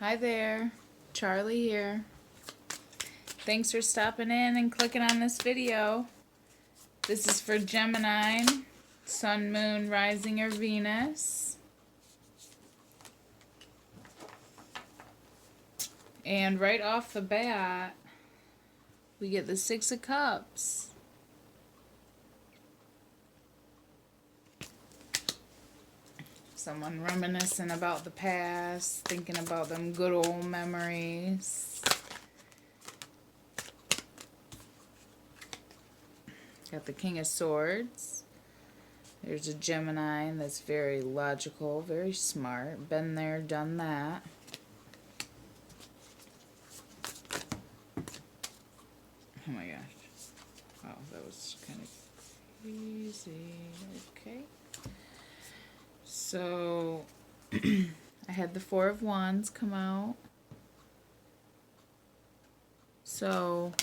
Hi there, Charlie here. Thanks for stopping in and clicking on this video. This is for Gemini, Sun, Moon, Rising, or Venus. And right off the bat, we get the Six of Cups. Someone reminiscing about the past, thinking about them good old memories. Got the King of Swords. There's a Gemini that's very logical, very smart. Been there, done that. Oh my gosh. Wow, that was kind of crazy. Okay. So, I had the Four of Wands come out. So,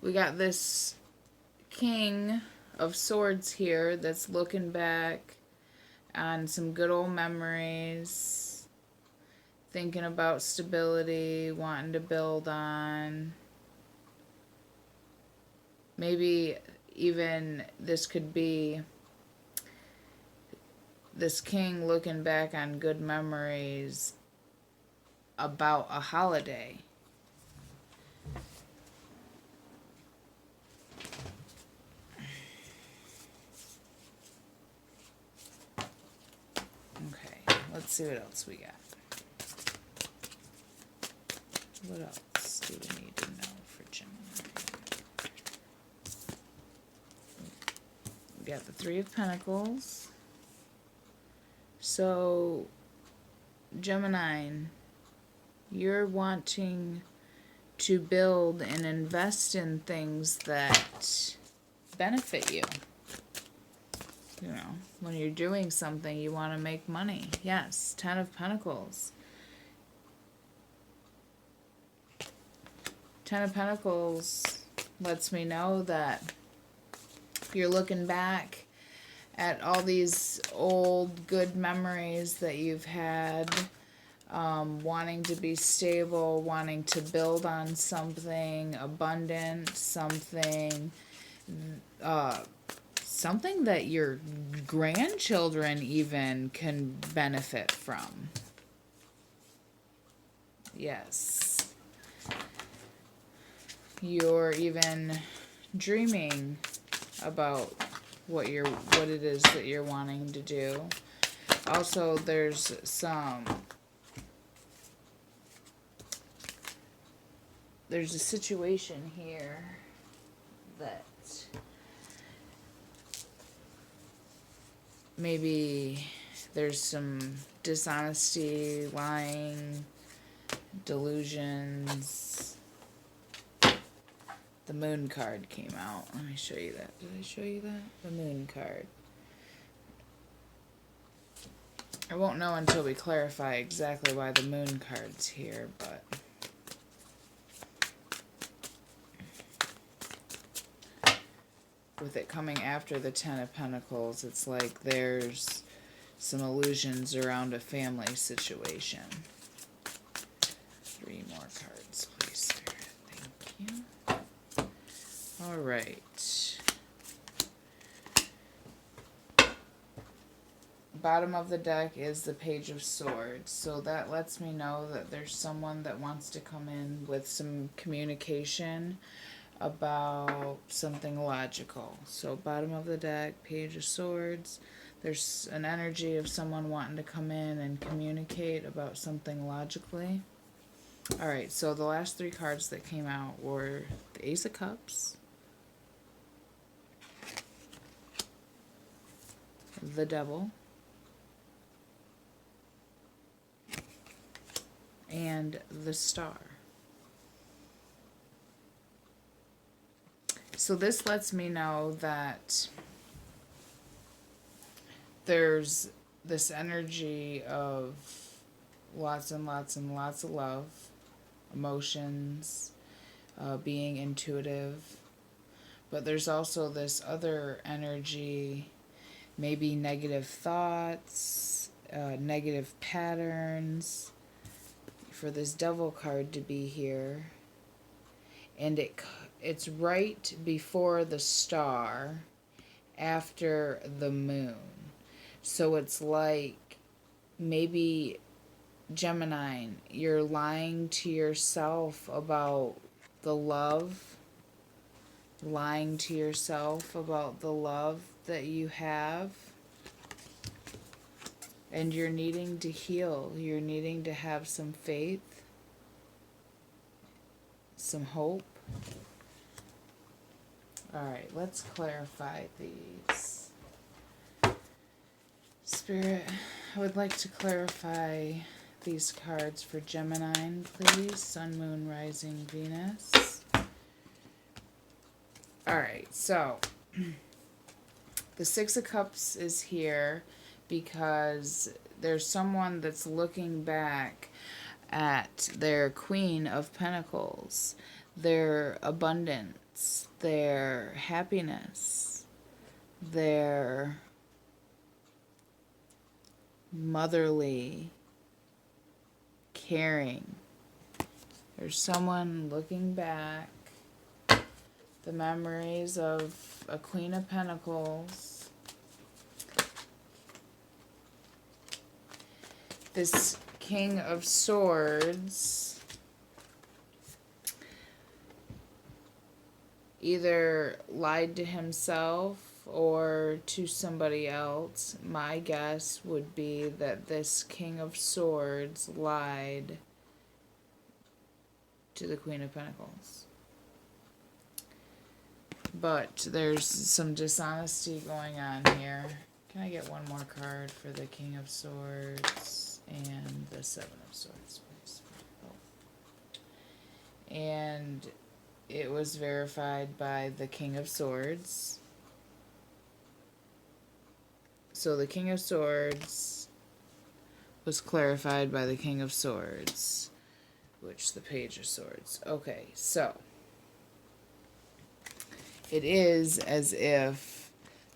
we got this King of Swords here that's looking back on some good old memories, thinking about stability, wanting to build on. Maybe even this could be this king looking back on good memories about a holiday. Okay, let's see what else we got. What else do we need to know for Gemini? We got the Three of Pentacles. So, Gemini, you're wanting to build and invest in things that benefit you. You know, when you're doing something, you want to make money. Yes, Ten of Pentacles. Ten of Pentacles lets me know that you're looking back at all these old good memories that you've had, wanting to be stable, wanting to build on something abundant, something something that your grandchildren even can benefit from. Yes. You're even dreaming about what it is that you're wanting to do. Also, there's a situation here that maybe there's some dishonesty, lying, delusions. The Moon card came out. Let me show you that. Did I show you that? The Moon card. I won't know until we clarify exactly why the Moon card's here, but with it coming after the Ten of Pentacles, it's like there's some illusions around a family situation. 3 more cards, please, Spirit. Thank you. All right. Bottom of the deck is the Page of Swords. So that lets me know that there's someone that wants to come in with some communication about something logical. So bottom of the deck, Page of Swords. There's an energy of someone wanting to come in and communicate about something logically. Alright, so the last 3 cards that came out were the Ace of Cups, the Devil, and the Star. So this lets me know that there's this energy of lots and lots and lots of love, emotions, being intuitive. But there's also this other energy, maybe negative thoughts, negative patterns, for this devil card to be here. And it's right before the star, after the moon. So it's like maybe, Gemini, you're lying to yourself about the love, lying to yourself about the love that you have. And you're needing to heal. You're needing to have some faith, some hope. Alright, let's clarify these. Spirit, I would like to clarify these cards for Gemini, please. Sun, Moon, Rising, Venus. Alright, so the Six of Cups is here because there's someone that's looking back at their Queen of Pentacles, their abundance, their happiness, their motherly, caring. There's someone looking back, the memories of a Queen of Pentacles. This King of Swords either lied to himself or to somebody else. My guess would be that this King of Swords lied to the Queen of Pentacles. But there's some dishonesty going on here. Can I get one more card for the King of Swords and the Seven of Swords, please? Oh. And it was verified by the King of Swords. So the King of Swords was clarified by the King of Swords, which the Page of Swords. Okay, so it is as if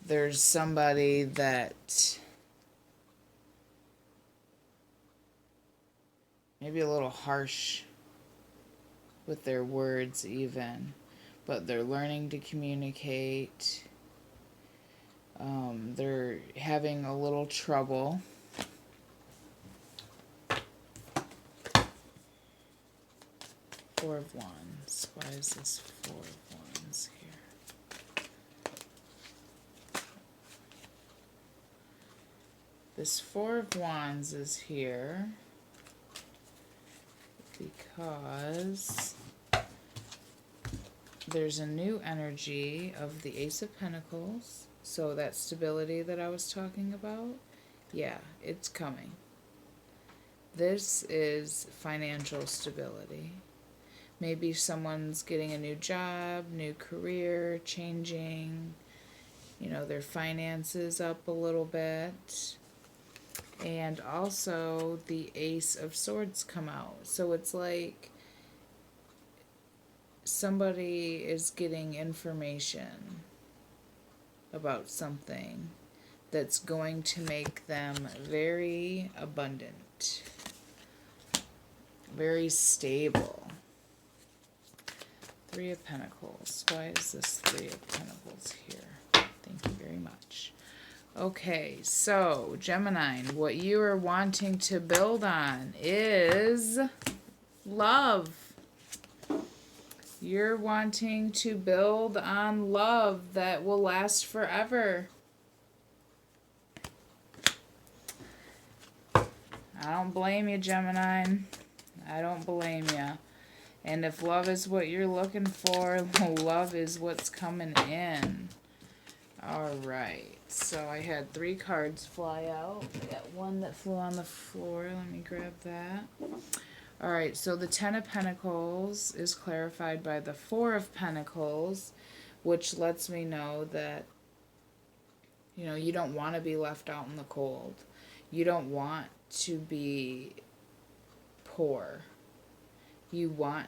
there's somebody that maybe a little harsh with their words even, but they're learning to communicate. They're having a little trouble. Four of Wands. Why is this Four of Wands here? This Four of Wands is here because there's a new energy of the Ace of Pentacles. So that stability that I was talking about, yeah, it's coming. This is financial stability. Maybe someone's getting a new job, new career, changing, you know, their finances up a little bit. And also the Ace of Swords come out. So it's like somebody is getting information about something that's going to make them very abundant, very stable. Three of Pentacles. Why is this Three of Pentacles here? Thank you very much. Okay, so Gemini, what you are wanting to build on is love. You're wanting to build on love that will last forever. I don't blame you, Gemini. I don't blame you. And if love is what you're looking for, love is what's coming in. Alright, so I had 3 cards fly out. I got one that flew on the floor. Let me grab that. Alright, so the Ten of Pentacles is clarified by the Four of Pentacles, which lets me know that, you know, you don't want to be left out in the cold. You don't want to be poor. You want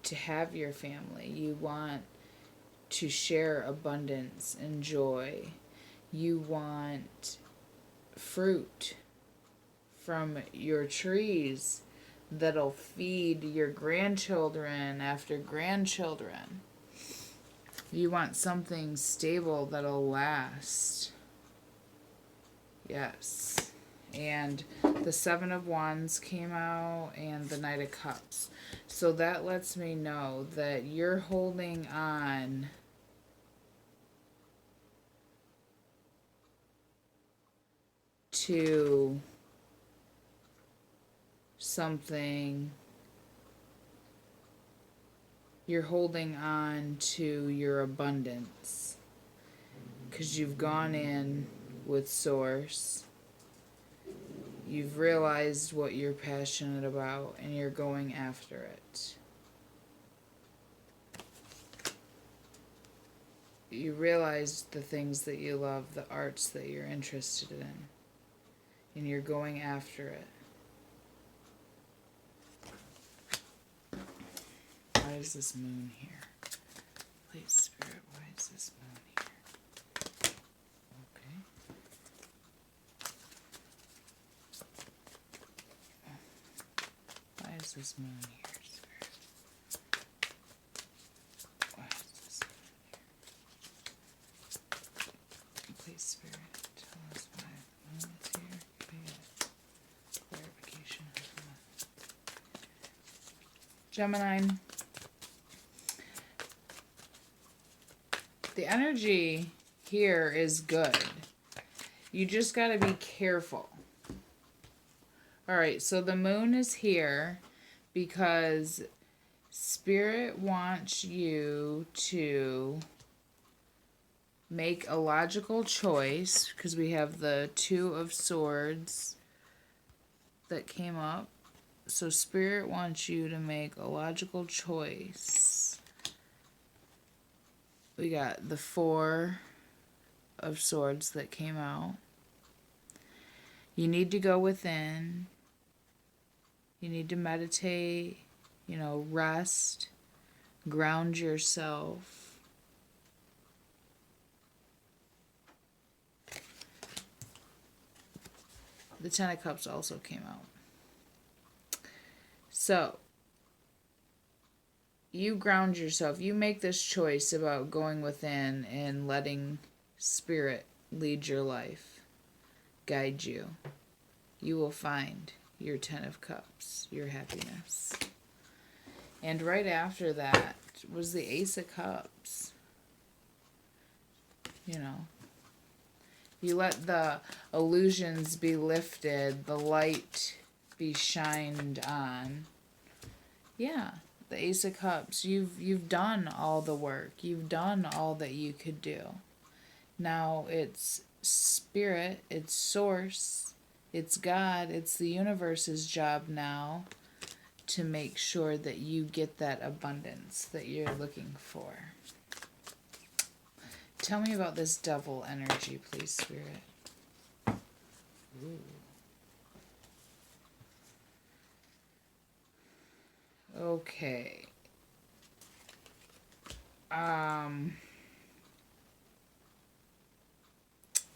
to have your family. You want to share abundance and joy. You want fruit from your trees that'll feed your grandchildren after grandchildren. You want something stable that'll last. Yes. And the Seven of Wands came out and the Knight of Cups. So that lets me know that you're holding on to something. You're holding on to your abundance because you've gone in with Source. You've realized what you're passionate about and you're going after it. You realized the things that you love, the arts that you're interested in, and you're going after it. Why is this moon here? Please, Spirit, why is this moon here? Okay. Why is this moon here, Spirit? Why is this moon here? Please, Spirit, tell us why the moon is here. Give me a clarification of that. Gemini. The energy here is good. You just got to be careful. Alright, so the moon is here because Spirit wants you to make a logical choice, because we have the Two of Swords that came up. So Spirit wants you to make a logical choice. We got the Four of Swords that came out. You need to go within. You need to meditate, rest, ground yourself. The Ten of Cups also came out. So, you ground yourself. You make this choice about going within and letting Spirit lead your life, guide you. You will find your Ten of Cups, your happiness. And right after that was the Ace of Cups. You let the illusions be lifted, the light be shined on. Yeah. The Ace of Cups, you've done all the work. You've done all that you could do. Now it's Spirit, it's Source, it's God, it's the universe's job now to make sure that you get that abundance that you're looking for. Tell me about this Devil energy, please, Spirit. Ooh. Okay.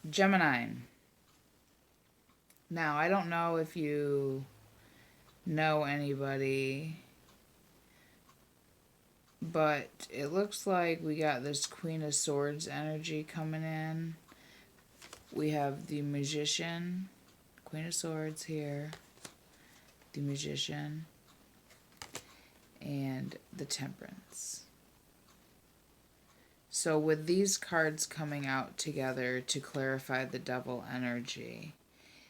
Gemini. Now, I don't know if you know anybody, but it looks like we got this Queen of Swords energy coming in. We have the Magician, Queen of Swords here, the Magician, and the Temperance. So with these cards coming out together to clarify the Devil energy,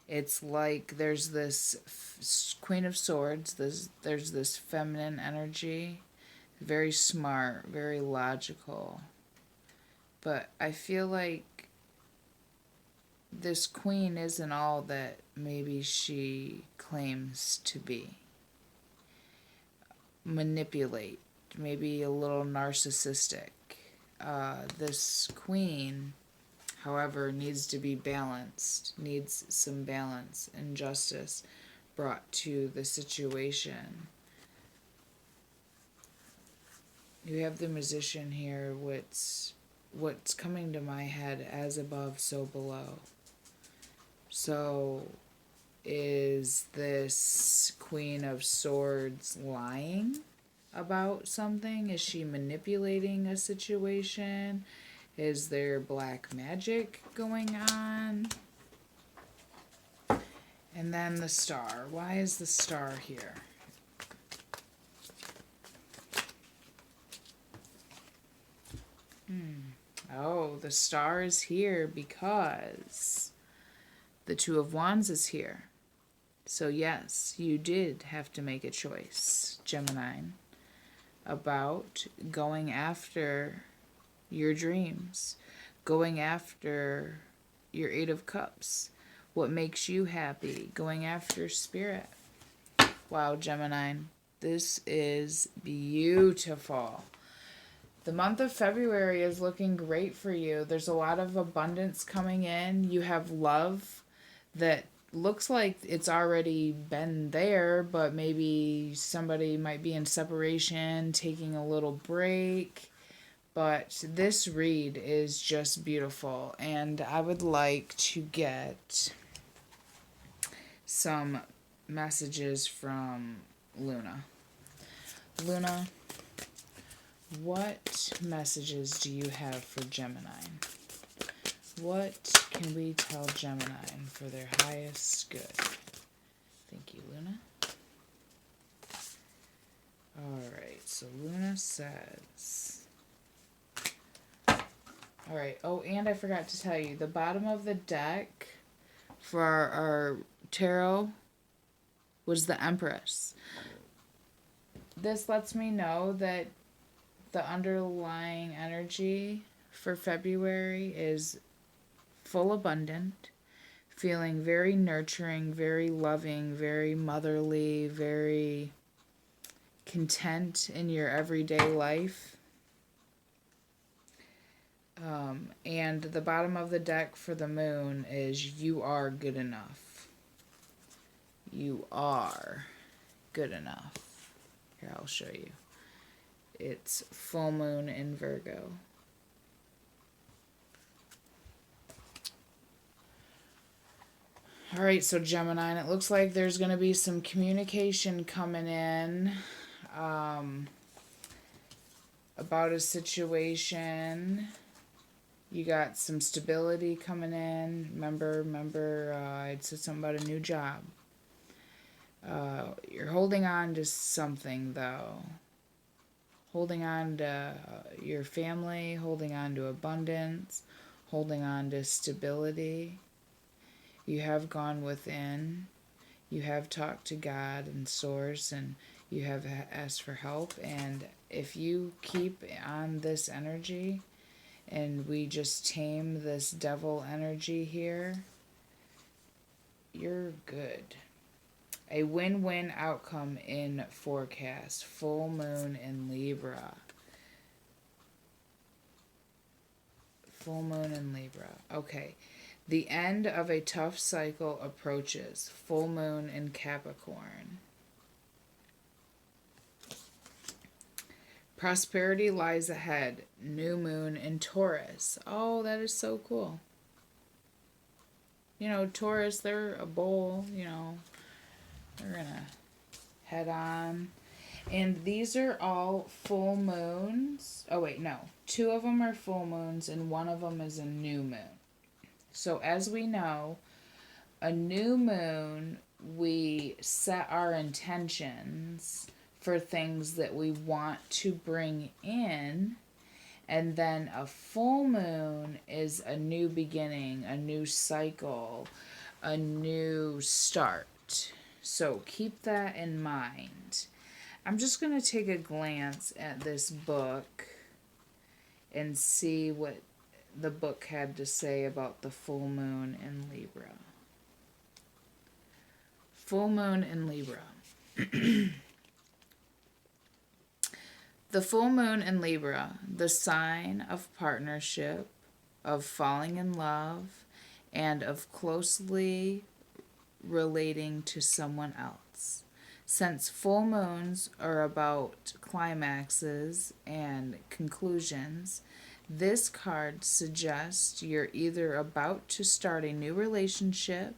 it's like there's this Queen of Swords, there's this feminine energy, very smart, very logical. But I feel like this queen isn't all that maybe she claims to be. Manipulate, maybe a little narcissistic. This queen, however, needs to be balanced, needs some balance and justice brought to the situation. You have the Musician here, what's coming to my head, as above, so below. So is this Queen of Swords lying about something? Is she manipulating a situation? Is there black magic going on? And then the Star. Why is the Star here? Oh, the Star is here because the Two of Wands is here. So yes, you did have to make a choice, Gemini, about going after your dreams, going after your Eight of Cups, what makes you happy, going after Spirit. Wow, Gemini, this is beautiful. The month of February is looking great for you. There's a lot of abundance coming in. You have love that looks like it's already been there, but maybe somebody might be in separation, taking a little break. But this read is just beautiful, and I would like to get some messages from Luna. Luna, what messages do you have for Gemini? What can we tell Gemini for their highest good? Thank you, Luna. Alright, so Luna says... Alright, oh, and I forgot to tell you, the bottom of the deck for our tarot was the Empress. This lets me know that the underlying energy for February is full abundant, feeling very nurturing, very loving, very motherly, very content in your everyday life. And the bottom of the deck for the Moon is you are good enough. You are good enough. Here, I'll show you. It's full moon in Virgo. Alright, so Gemini, it looks like there's going to be some communication coming in about a situation. You got some stability coming in. Remember, I said something about a new job. You're holding on to something, though. Holding on to your family, holding on to abundance, holding on to stability. You have gone within. You have talked to God and Source, and you have asked for help. And if you keep on this energy, and we just tame this devil energy here, you're good. A win-win outcome in forecast. Full moon in Libra. Full moon in Libra. Okay. The end of a tough cycle approaches. Full moon in Capricorn. Prosperity lies ahead. New moon in Taurus. Oh, that is so cool. You know, Taurus, they're a bull, you know. We're going to head on. And these are all full moons. Oh, wait, no. 2 of them are full moons, and 1 of them is a new moon. So, as we know, a new moon, we set our intentions for things that we want to bring in. And then a full moon is a new beginning, a new cycle, a new start. So keep that in mind. I'm just going to take a glance at this book and see what the book had to say about the full moon in Libra. Full moon in Libra. The full moon in Libra, the sign of partnership, of falling in love, and of closely relating to someone else. Since full moons are about climaxes and conclusions, this card suggests you're either about to start a new relationship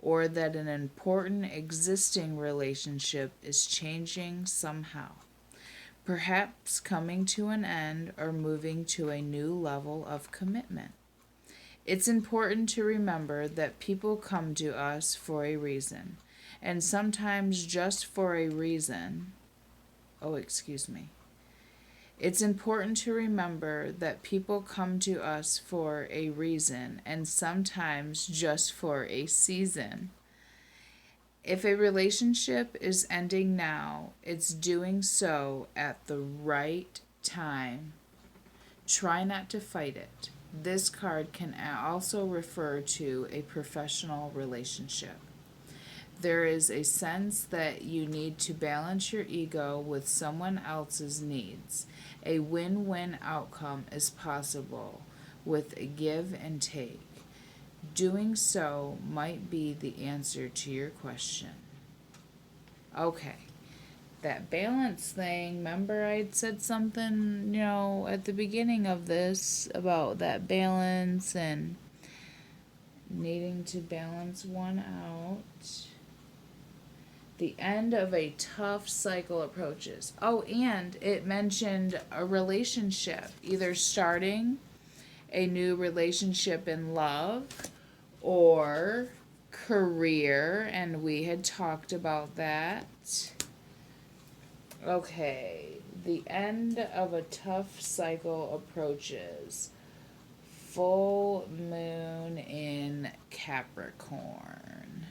or that an important existing relationship is changing somehow, perhaps coming to an end or moving to a new level of commitment. It's important to remember that people come to us for a reason, and sometimes just for a reason. Oh, excuse me. It's important to remember that people come to us for a reason and sometimes just for a season. If a relationship is ending now, it's doing so at the right time. Try not to fight it. This card can also refer to a professional relationship. There is a sense that you need to balance your ego with someone else's needs. A win-win outcome is possible with a give and take. Doing so might be the answer to your question. Okay, that balance thing, remember I'd said something, at the beginning of this about that balance and needing to balance one out. The end of a tough cycle approaches. Oh, and it mentioned a relationship, either starting a new relationship in love or career, and we had talked about that. Okay, the end of a tough cycle approaches. Full moon in Capricorn.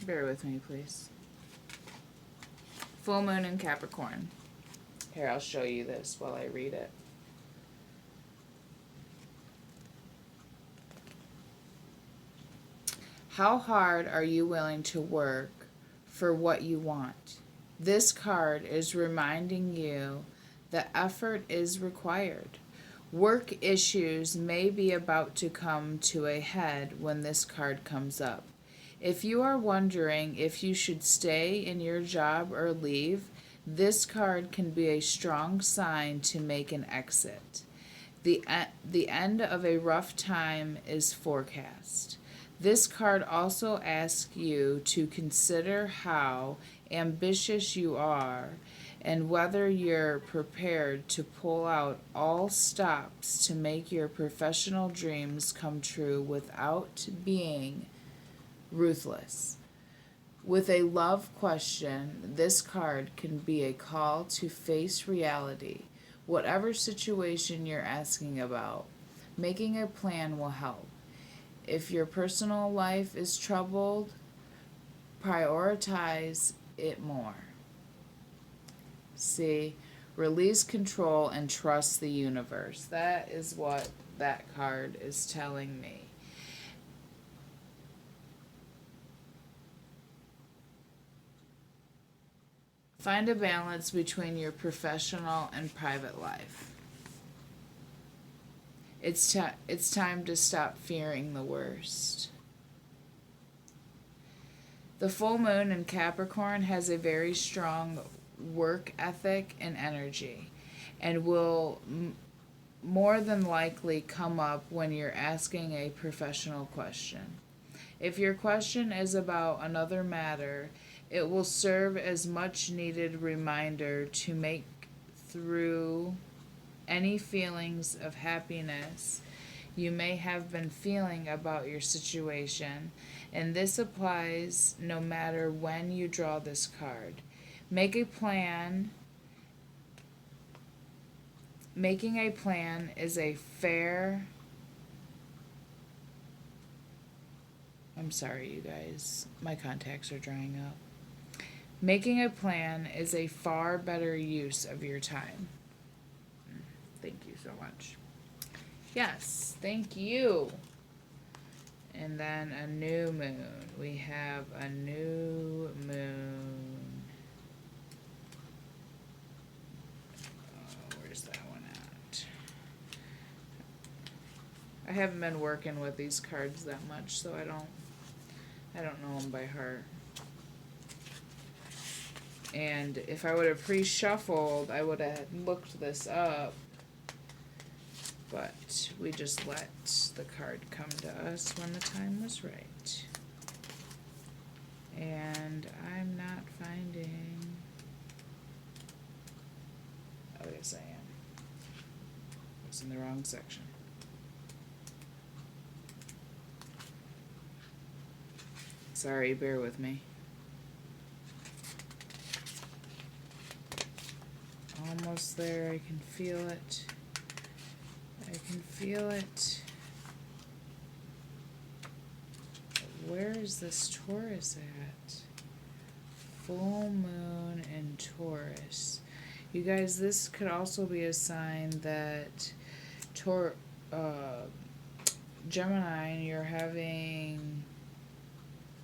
Bear with me, please. Full moon in Capricorn. Here, I'll show you this while I read it. How hard are you willing to work for what you want? This card is reminding you that effort is required. Work issues may be about to come to a head when this card comes up. If you are wondering if you should stay in your job or leave, this card can be a strong sign to make an exit. The end of a rough time is forecast. This card also asks you to consider how ambitious you are and whether you're prepared to pull out all stops to make your professional dreams come true without being ruthless. With a love question, this card can be a call to face reality. Whatever situation you're asking about, making a plan will help. If your personal life is troubled, prioritize it more. See, release control and trust the universe. That is what that card is telling me. Find a balance between your professional and private life. It's time to stop fearing the worst. The full moon in Capricorn has a very strong work ethic and energy, and will more than likely come up when you're asking a professional question. If your question is about another matter, it will serve as much needed reminder to make through any feelings of happiness you may have been feeling about your situation, and this applies no matter when you draw this card. Make a plan. Making a plan is a fair. I'm sorry, you guys. My contacts are drying up. Making a plan is a far better use of your time. Thank you so much. Yes, thank you. And then a new moon. We have a new moon. Where's that one at? I haven't been working with these cards that much, so I don't know them by heart. And if I would have pre-shuffled, I would have looked this up. But we just let the card come to us when the time was right. And I'm not finding... Oh, yes, I am. I was in the wrong section. Sorry, bear with me. Almost there. I can feel it. I can feel it. Where is this Taurus at? Full moon in Taurus. You guys, this could also be a sign that Gemini, you're having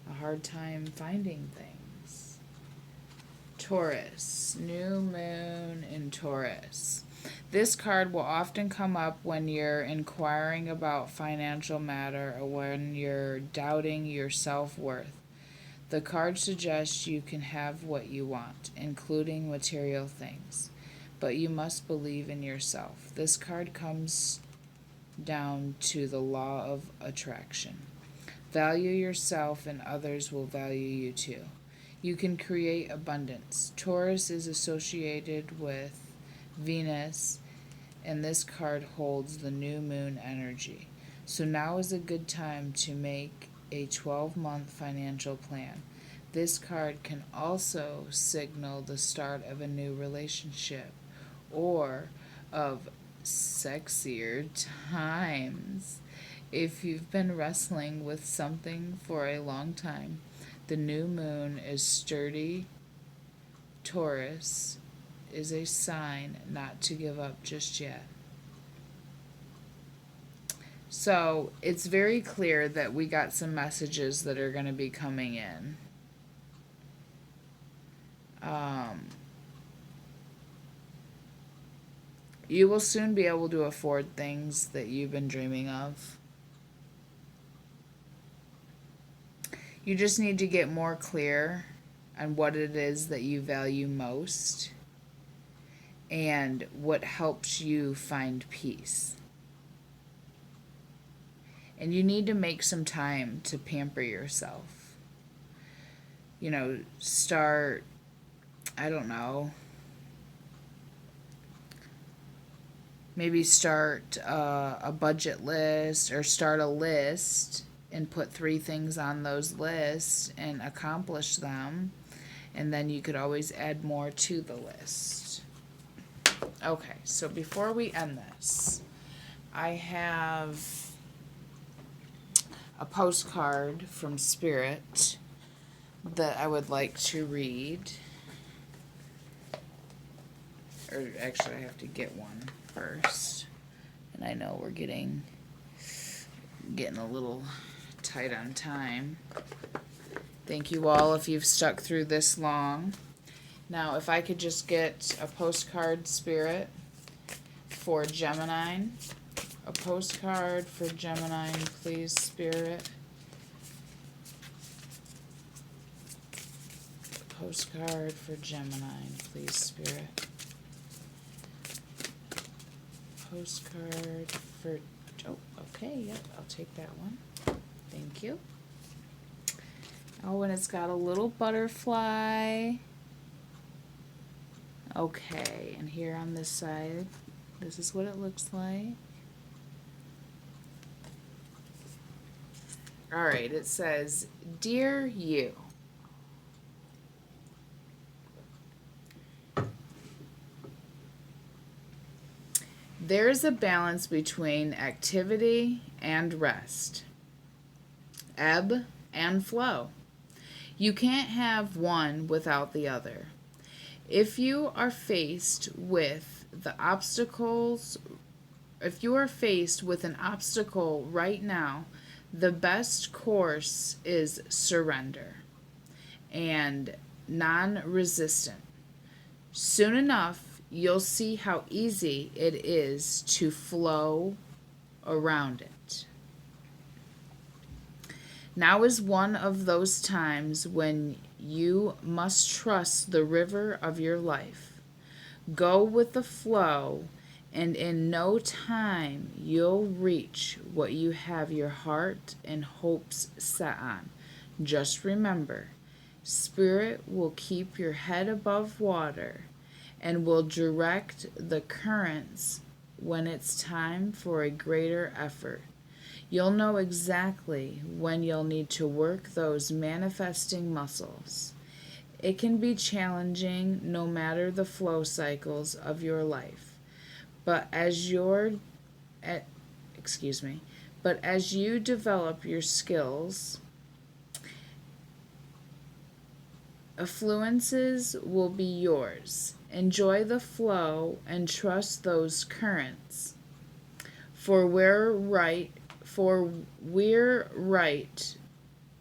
a hard time finding things. Taurus, new moon in Taurus. This card will often come up when you're inquiring about financial matter or when you're doubting your self-worth. The card suggests you can have what you want, including material things, but you must believe in yourself. This card comes down to the law of attraction. Value yourself and others will value you too. You can create abundance. Taurus is associated with Venus, and this card holds the new moon energy. So now is a good time to make a 12-month financial plan. This card can also signal the start of a new relationship or of sexier times. If you've been wrestling with something for a long time, the new moon is sturdy. Taurus is a sign not to give up just yet. So it's very clear that we got some messages that are going to be coming in. You will soon be able to afford things that you've been dreaming of. You just need to get more clear on what it is that you value most and what helps you find peace. And you need to make some time to pamper yourself. You know, start, I don't know, maybe start a budget list or start a list and put 3 things on those lists and accomplish them. And then you could always add more to the list. Okay, so before we end this, I have a postcard from Spirit that I would like to read. Or actually, I have to get one first. And I know we're getting a little tight on time. Thank you all if you've stuck through this long. Now, if I could just get a postcard, Spirit, for Gemini. A postcard for Gemini, please, Spirit. Postcard for Gemini, please, Spirit. Postcard for... Oh, okay, yep, I'll take that one. Thank you. Oh, and it's got a little butterfly. Okay, and here on this side, this is what it looks like. Alright, it says, Dear you, there is a balance between activity and rest, ebb and flow. You can't have one without the other. If you are faced with an obstacle right now, the best course is surrender and non-resistant. Soon enough, you'll see how easy it is to flow around it. Now is one of those times when you must trust the river of your life. Go with the flow, and in no time you'll reach what you have your heart and hopes set on. Just remember, Spirit will keep your head above water and will direct the currents when it's time for a greater effort. You'll know exactly when you'll need to work those manifesting muscles. It can be challenging no matter the flow cycles of your life. But as your eh, excuse me, but as you develop your skills, affluences will be yours. Enjoy the flow and trust those currents. For we're right